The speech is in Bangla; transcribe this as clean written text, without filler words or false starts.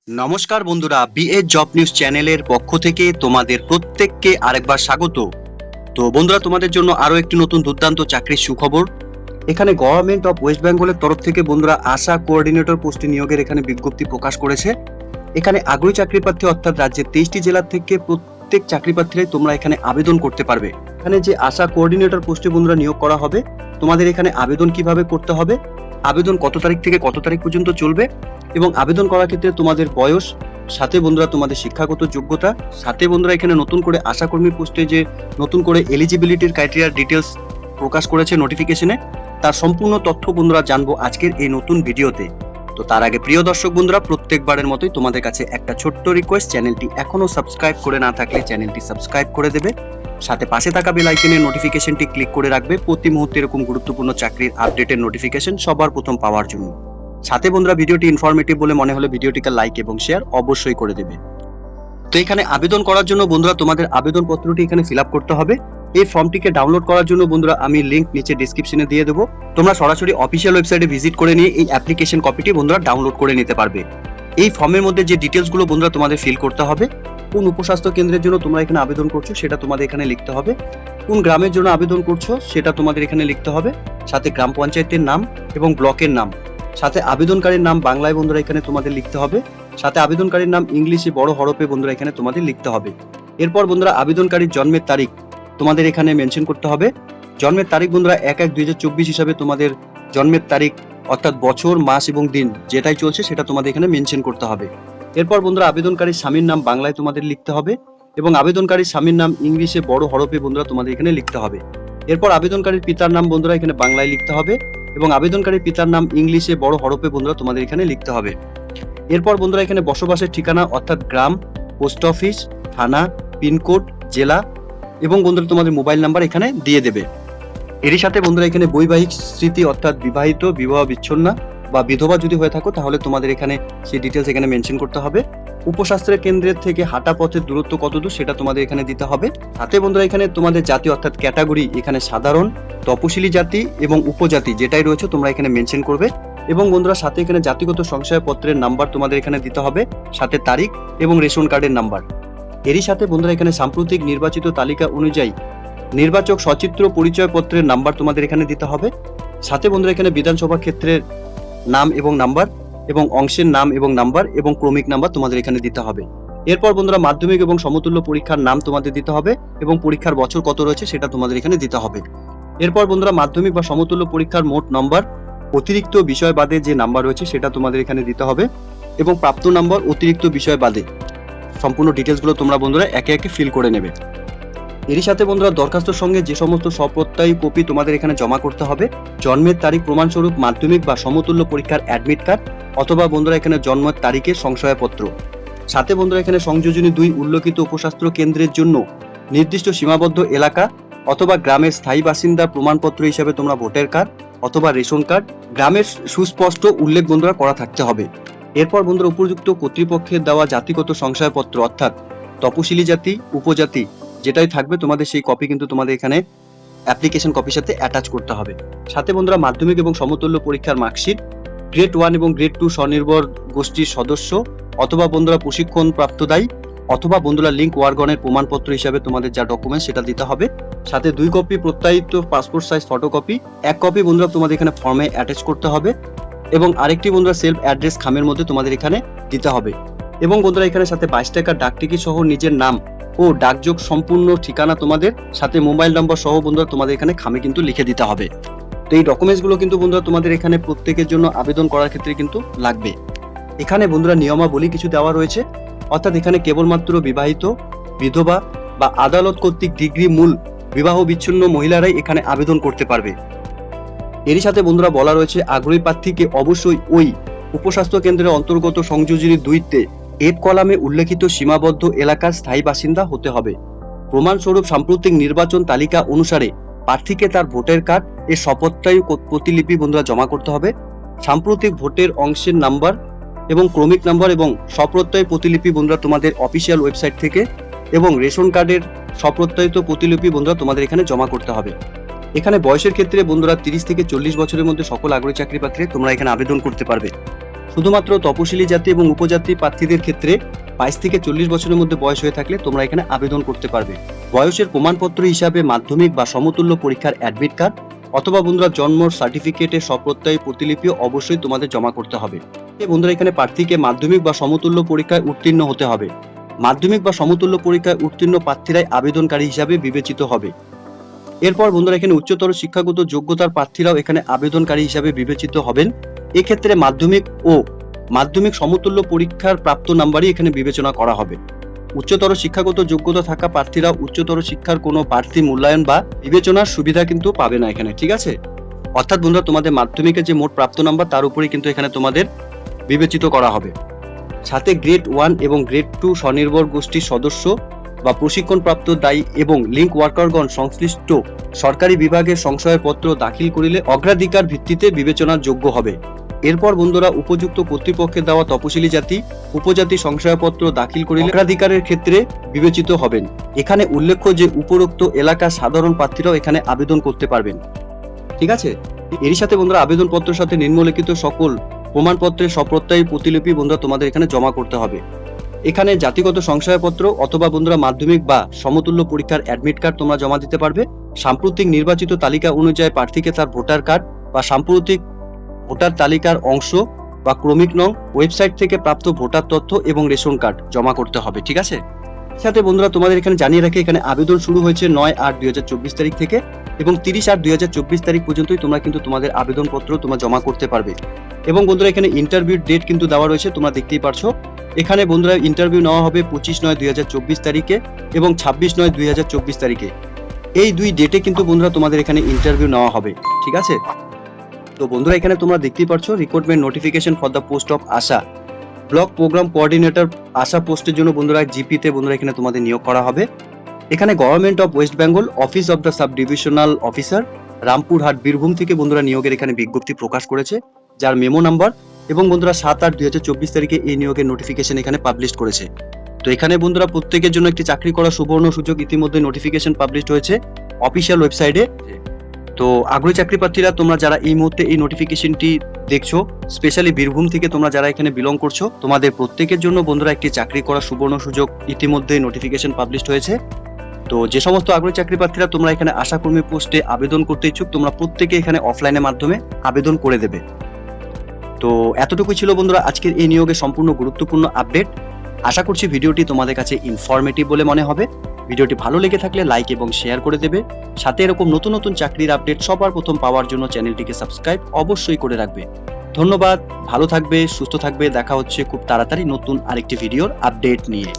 নমস্কার বন্ধুরা, বিএ জব নিউজ চ্যানেলের পক্ষ থেকে তোমাদের প্রত্যেককে আরেকবার স্বাগত। তো বন্ধুরা, তোমাদের জন্য আরো একটি নতুন দুর্দান্ত চাকরির সুখবর। এখানে গভর্নমেন্ট অফ ওয়েস্ট বেঙ্গলের তরফ থেকে বন্ধুরা আশা কোঅর্ডিনেটর পোস্টে নিয়োগের এখানে বিজ্ঞপ্তি প্রকাশ করেছে। এখানে আগ্রহী চাকরি প্রার্থী অর্থাৎ রাজ্যের 23টি জেলা থেকে প্রত্যেক চাকরি প্রার্থীরাই তোমরা এখানে আবেদন করতে পারবে। এখানে যে আশা কোঅর্ডিনেটর পোস্টে বন্ধুরা নিয়োগ করা হবে, তোমাদের এখানে আবেদন কিভাবে করতে হবে, আবেদন কত তারিখ থেকে কত তারিখ পর্যন্ত চলবে এবং আবেদন করার ক্ষেত্রে তোমাদের বয়স, সাথে বন্ধুরা তোমাদের শিক্ষাগত যোগ্যতা, সাথে বন্ধুরা এখানে নতুন করে আশাকর্মী পোস্টে যে নতুন করে এলিজিবিলিটির ক্রাইটেরিয়ার ডিটেলস প্রকাশ করেছে নোটিফিকেশনে, তার সম্পূর্ণ তথ্য বন্ধুরা জানবো আজকের এই নতুন ভিডিওতে। তো তার আগে প্রিয় দর্শক বন্ধুরা, প্রত্যেকবারের মতোই তোমাদের কাছে একটা ছোট্ট রিকোয়েস্ট, চ্যানেলটি এখনো সাবস্ক্রাইব করে না থাকলে চ্যানেলটি সাবস্ক্রাইব করে দেবে, সাথে পাশে থাকা বেল আইকনের নোটিফিকেশনটি ক্লিক করে রাখবে প্রতি মুহূর্তে এরকম গুরুত্বপূর্ণ চাকরির আপডেটের নোটিফিকেশন সবার প্রথম পাওয়ার জন্য। সাথে বন্ধুরা, ভিডিওটি ইনফরমেটিভ বলে মনে হলে ভিডিওটিকে লাইক এবং শেয়ার অবশ্যই করে দেবে। তো এখানে আবেদন করার জন্য বন্ধুরা তোমাদের আবেদন পত্রটি এখানে ফিল আপ করতে হবে। এই ফর্মটিকে ডাউনলোড করার জন্য বন্ধুরা আমি লিংক নিচে ডেসক্রিপশনে দিয়ে দেবো, তোমরা সরাসরি অফিসিয়াল ওয়েবসাইটে ভিজিট করে নিয়ে এই অ্যাপ্লিকেশন কপিটি বন্ধুরা ডাউনলোড করে নিতে পারবে। এই ফর্মের মধ্যে যে ডিটেলসগুলো বন্ধুরা তোমাদের ফিল করতে হবে, কোন উপস্বাস্থ্য কেন্দ্রের জন্য তোমরা এখানে আবেদন করছো সেটা তোমাদের এখানে লিখতে হবে, কোন গ্রামের জন্য আবেদন করছো সেটা তোমাদের এখানে লিখতে হবে, সাথে গ্রাম পঞ্চায়েতের নাম এবং ব্লকের নাম, সাথে আবেদনকারীর নাম বাংলায় বন্ধুরা এখানে তোমাদের লিখতে হবে, সাথে আবেদনকারীর নাম ইংলিশে বড় হরফে বন্ধুরা এখানে তোমাদের লিখতে হবে। এরপর বন্ধুরা আবেদনকারীর জন্মের তারিখ তোমাদের এখানে মেনশন করতে হবে। জন্মের তারিখ বন্ধুরা 1/1/2024 হিসাবে তোমাদের জন্মের তারিখ অর্থাৎ বছর, মাস এবং দিন যেটাই চলছে সেটা তোমাদের এখানে মেনশন করতে হবে। এরপর বন্ধুরা আবেদনকারীর স্বামীর নাম বাংলায় তোমাদের লিখতে হবে এবং আবেদনকারীর স্বামীর নাম ইংলিশে বড় হরফে বন্ধুরা তোমাদের এখানে লিখতে হবে। এরপর আবেদনকারীর পিতার নাম বন্ধুরা এখানে বাংলায় লিখতে হবে এবং আবেদনকারীর পিতার নাম ইংলিশে বড় হরফে বন্ধুরা তোমাদের এখানে লিখতে হবে। এরপর বন্ধুরা এখানে বসবাসের ঠিকানা অর্থাৎ গ্রাম, পোস্ট অফিস, থানা, পিনকোড, জেলা এবং বন্ধুরা তোমাদের মোবাইল নাম্বার এখানে দিয়ে দেবে। এরই সাথে বন্ধুরা এখানে বৈবাহিক স্মৃতি অর্থাৎ বিবাহিত, বিবাহ বিচ্ছিন্ন বা বিধবা যদি হয়ে থাকো তাহলে তোমাদের এখানে সেই ডিটেলস এখানে মেনশন করতে হবে। উপস্বাস্থ্য কেন্দ্রের থেকে হাঁটা পথের দূরত্ব কতদূর সেটা তোমাদের এখানে দিতে হবে। সাথে বন্ধুরা এখানে তোমাদের জাতি অর্থাৎ ক্যাটাগরি এখানে সাধারণ, তপশিলি জাতি এবং উপজাতি যেটাই রয়েছে তোমরা এখানে মেনশন করবে এবং বন্ধুরা সাথে এখানে জাতিগত শংসাপত্রের নাম্বার তোমাদের এখানে দিতে হবে, সাথে তারিখ এবং রেশন কার্ডের নাম্বার। এরই সাথে বন্ধুরা এখানে সাম্প্রতিক নির্বাচিত তালিকা অনুযায়ী নির্বাচক সচিত্র পরিচয় পত্রের নাম্বার তোমাদের এখানে দিতে হবে। সাথে বন্ধুরা এখানে বিধানসভা ক্ষেত্রের নাম এবং নাম্বার এবং অংশের নাম এবং নাম্বার এবং ক্রমিক নাম্বার তোমাদের এখানে দিতে হবে। এরপর বন্ধুরা মাধ্যমিক এবং সমতুল্য পরীক্ষার নাম তোমাদের দিতে হবে এবং পরীক্ষার বছর কত রয়েছে সেটা তোমাদের এখানে দিতে হবে। এরপর বন্ধুরা মাধ্যমিক বা সমতুল্য পরীক্ষার মোট নম্বর অতিরিক্ত বিষয় বাদে যে নাম্বার রয়েছে সেটা তোমাদের এখানে দিতে হবে এবং প্রাপ্ত নাম্বার অতিরিক্ত বিষয় বাদে সম্পূর্ণ ডিটেলসগুলো তোমরা বন্ধুরা একে একে ফিল করে নেবে। এরই সাথে বন্ধুরা দরখাস্তর সঙ্গে যে সমস্ত সপ্রত্যয়ী কপি তোমাদের এখানে জমা করতে হবে, জন্মের তারিখ প্রমাণস্বরূপ মাধ্যমিক বা সমতুল্য পরীক্ষার অ্যাডমিট কার্ড অথবা বন্ধুরা এখানে জন্মের তারিখের সংশয়পত্র, সাথে বন্ধুরা এখানে সংযোজনী 2 উল্লেখিত উপস্বাস্থ্য কেন্দ্রের জন্য নির্দিষ্ট সীমাবদ্ধ এলাকা অথবা গ্রামের স্থায়ী বাসিন্দার প্রমাণপত্র হিসেবে তোমরা ভোটার কার্ড অথবা রেশন কার্ড গ্রামের সুস্পষ্ট উল্লেখ বন্ধুরা করা থাকতে হবে। এরপর বন্ধুরা উপযুক্ত কর্তৃপক্ষের দেওয়া জাতিগত সংশয়পত্র অর্থাৎ তপশিলি জাতি, উপজাতি যেটাই থাকবে তোমাদের সেই কপি কিন্তু তোমাদের এখানে অ্যাপ্লিকেশন কপির সাথে অ্যাটাচ করতে হবে। সাথে বন্ধুরা মাধ্যমিক এবং সমতুল্য পরীক্ষার মার্কশিট, গ্রেড 1 এবং গ্রেড 2 স্বনির্ভর গোষ্ঠীর সদস্য অথবা বন্ধুরা প্রশিক্ষণ প্রাপ্তদায়ী অথবা বন্ধুরা লিঙ্ক ওয়ারগনের প্রমাণপত্র হিসাবে তোমাদের যা ডকুমেন্ট সেটা দিতে হবে। সাথে 2 কপি প্রত্যায়িত পাসপোর্ট সাইজ ফটোকপি, 1 কপি বন্ধুরা তোমাদের এখানে ফর্মে অ্যাটাচ করতে হবে এবং আরেকটি বন্ধুরা সেলফ অ্যাড্রেস খামের মধ্যে তোমাদের এখানে দিতে হবে এবং বন্ধুরা এখানে সাথে 22 টাকার ডাকটিকিট সহ নিজের নাম ও ডাকযোগ সম্পূর্ণ ঠিকানা তোমাদের সাথে মোবাইল নম্বর সহ বন্ধুরা তোমাদের এখানে খামে কিন্তু লিখে দিতে হবে। তো এই ডকুমেন্টস গুলো কিন্তু বন্ধুরা তোমাদের এখানে প্রত্যেকের জন্য আবেদন করার ক্ষেত্রে কিন্তু লাগবে। এখানে বন্ধুরা নিয়মাবলী কিছু দেওয়া রয়েছে, অর্থাৎ এখানে কেবলমাত্র বিবাহিত, বিধবা বা আদালত কর্তৃক ডিগ্রি মূল বিবাহ বিচ্ছিন্ন মহিলারাই এখানে আবেদন করতে পারবে। এরই সাথে বন্ধুরা বলা রয়েছে আগ্রহী প্রার্থীকে অবশ্যই ওই উপস্বাস্থ্য কেন্দ্রের অন্তর্গত সংযোজনী 2-তে এফ কলামে উল্লেখিত সীমাবদ্ধ এলাকার স্থায়ী বাসিন্দা হতে হবে। প্রমাণস্বরূপ সাম্প্রতিক নির্বাচন তালিকা অনুসারে প্রার্থীকে তার ভোটার কার্ড এর সপত্তায়ী প্রতিলিপি বন্ধুরা জমা করতে হবে। সাম্প্রতিক ভোটের অংশের নাম্বার এবং ক্রমিক নাম্বার এবং সপ্রত্যয় প্রতিলিপি বন্ধুরা তোমাদের অফিসিয়াল ওয়েবসাইট থেকে এবং রেশন কার্ডের সপ্রত্যয়িত প্রতিলিপি বন্ধুরা তোমাদের এখানে জমা করতে হবে। এখানে বয়সের ক্ষেত্রে বন্ধুরা 30 থেকে 40 বছরের মধ্যে সকল আগ্রহী চাকরি প্রার্থী তোমরা এখানে আবেদন করতে পারবে। শুধুমাত্র তপশিলি জাতি এবং উপজাতি প্রার্থীদের ক্ষেত্রে 22 থেকে 40 বছরের মধ্যে বয়স হয়ে থাকলে তোমরা এখানে আবেদন করতে পারবে। বয়সের প্রমাণপত্র হিসাবে মাধ্যমিক বা সমতুল্য পরীক্ষার অ্যাডমিট কার্ড অথবা বন্ধুরা জন্ম সার্টিফিকেটের সপ্রত্যয় প্রতিলিপিও অবশ্যই তোমাদের জমা করতে হবে। বন্ধুরা এখানে প্রার্থীকে মাধ্যমিক বা সমতুল্য পরীক্ষায় উত্তীর্ণ হতে হবে। মাধ্যমিক বা সমতুল্য পরীক্ষায় উত্তীর্ণ প্রার্থীরাই আবেদনকারী হিসাবে বিবেচিত হবে। এরপর বন্ধুরা এখানে উচ্চতর শিক্ষাগত যোগ্যতার প্রার্থীরাও এখানে আবেদনকারী হিসাবে বিবেচিত হবেন। এক্ষেত্রে মাধ্যমিক সমতুল্য পরীক্ষার প্রাপ্ত নাম্বারই এখানে বিবেচনা করা হবে। উচ্চতর শিক্ষাগত যোগ্যতা থাকা প্রার্থীরা উচ্চতর শিক্ষার কোনো প্রার্থী মূল্যায়ন বা বিবেচনার সুবিধা কিন্তু পাবে না এখানে, ঠিক আছে? অর্থাৎ বন্ধুরা তোমাদের মাধ্যমিকের যে মোট প্রাপ্ত নাম্বার তার উপরেই কিন্তু এখানে তোমাদের বিবেচিত করা হবে। সাথে গ্রেড 1 এবং গ্রেড 2 স্বনির্ভর গোষ্ঠীর সদস্য বা প্রশিক্ষণপ্রাপ্ত দায়ী এবং লিঙ্ক ওয়ার্কারগণ সংশ্লিষ্ট সরকারি বিভাগের সংশয়পত্র দাখিল করিলে অগ্রাধিকার ভিত্তিতে বিবেচনার যোগ্য হবে। এরপর বন্ধুরা উপযুক্ত কর্তৃপক্ষের দেওয়া তপশিলি জাতি উপজাতি সংশয়পত্র দাখিল করিলে অগ্রাধিকারের ক্ষেত্রে বিবেচিত হবেন। এখানে উল্লেখ্য যে উপরোক্ত এলাকার সাধারণ প্রার্থীরাও এখানে আবেদন করতে পারবেন, ঠিক আছে? এরই সাথে বন্ধুরা আবেদনপত্রের সাথে নিম্নলিখিত সকল প্রমাণপত্রের সপ্রত্যয়ী প্রতিলিপি বন্ধুরা তোমাদের এখানে জমা করতে হবে। এখানে জাতিগত সংশয়পত্র অথবা বন্ধুরা মাধ্যমিক বা সমতুল্য পরীক্ষার অ্যাডমিট কার্ড তোমরা জমা দিতে পারবে। সাম্প্রতিক নির্বাচিত তালিকা অনুযায়ী প্রার্থীকে তার ভোটার কার্ড বা সাম্প্রতিক ভোটার তালিকার অংশ বা ক্রমিক নং, ওয়েবসাইট থেকে প্রাপ্ত ভোটার তথ্য এবং রেশন কার্ড জমা করতে হবে, ঠিক আছে? সাথে বন্ধুরা তোমাদের এখানে জানিয়ে রাখি এখানে আবেদন শুরু হয়েছে 9/8/2024 তারিখ থেকে এবং 30/8/2024 তারিখ পর্যন্তই তোমরা কিন্তু তোমাদের আবেদনপত্র তোমরা জমা করতে পারবে। এবং বন্ধুরা এখানে ইন্টারভিউ ডেট কিন্তু দেওয়া রয়েছে, তোমরা দেখতেই পারছো। এখানে বন্ধুরা ইন্টারভিউ নেওয়া হবে 25/9/2024 তারিখে এবং 26/9/2024 তারিখে। এই দুই ডেটে কিন্তু বন্ধুরা তোমাদের এখানে ইন্টারভিউ নেওয়া হবে, ঠিক আছে? তো বন্ধুরা এখানে তোমরা দেখতেই পারছো recruitment notification for the post of ASHA block programme coordinator ASHA পোস্টের জন্য বন্ধুরা জিপিতে বন্ধুরা এখানে তোমাদের নিয়োগ করা হবে। এখানে government of West Bengal office of the sub divisional officer Rampurhat Birbhum থেকে বন্ধুরা নিয়োগের এখানে বিজ্ঞপ্তি প্রকাশ করেছে, যার মেমো নাম্বার এবং বন্ধুরা 7/8/2024 তারিখে এই নিয়োগের নোটিফিকেশন এখানে পাবলিশ করেছে। তো এখানে বন্ধুরা প্রত্যেকের জন্য একটি চাকরি করার সুবর্ণ সুযোগ ইতিমধ্যে নোটিফিকেশন পাবলিশ হয়েছে অফিসিয়াল ওয়েবসাইটে। তো আগ্রহী চাকরি প্রার্থীরা তোমরা যারা এই মুহূর্তে এই নোটিফিকেশনটি দেখছো, স্পেশালি বীরভূম থেকে তোমরা যারা এখানে বিলং করছো, তোমাদের প্রত্যেকের জন্য বন্ধুরা একটি চাকরি করার সুবর্ণ সুযোগ ইতিমধ্যে নোটিফিকেশন পাবলিশ হয়েছে। তো যে সমস্ত আগ্রহী চাকরি প্রার্থীরা তোমরা এখানে আশাকর্মী পোস্টে আবেদন করতে ইচ্ছুক, তোমরা প্রত্যেকে এখানে অফলাইনের মাধ্যমে আবেদন করে দেবে। তো এতটুকুই ছিল বন্ধুরা আজকের এই নিয়োগের সম্পূর্ণ গুরুত্বপূর্ণ আপডেট। আশা করছি ভিডিওটি তোমাদের কাছে ইনফরমেটিভ বলে মনে হবে। ভিডিওটি ভালো লেগে থাকলে লাইক এবং শেয়ার করে দেবে। সাথে এরকম নতুন নতুন চাকরির আপডেট সবার প্রথম পাওয়ার জন্য চ্যানেলটিকে সাবস্ক্রাইব অবশ্যই করে রাখবে। ধন্যবাদ, ভালো থাকবে, সুস্থ থাকবে। দেখা হচ্ছে খুব তাড়াতাড়ি নতুন আরেকটি ভিডিওর আপডেট নিয়ে।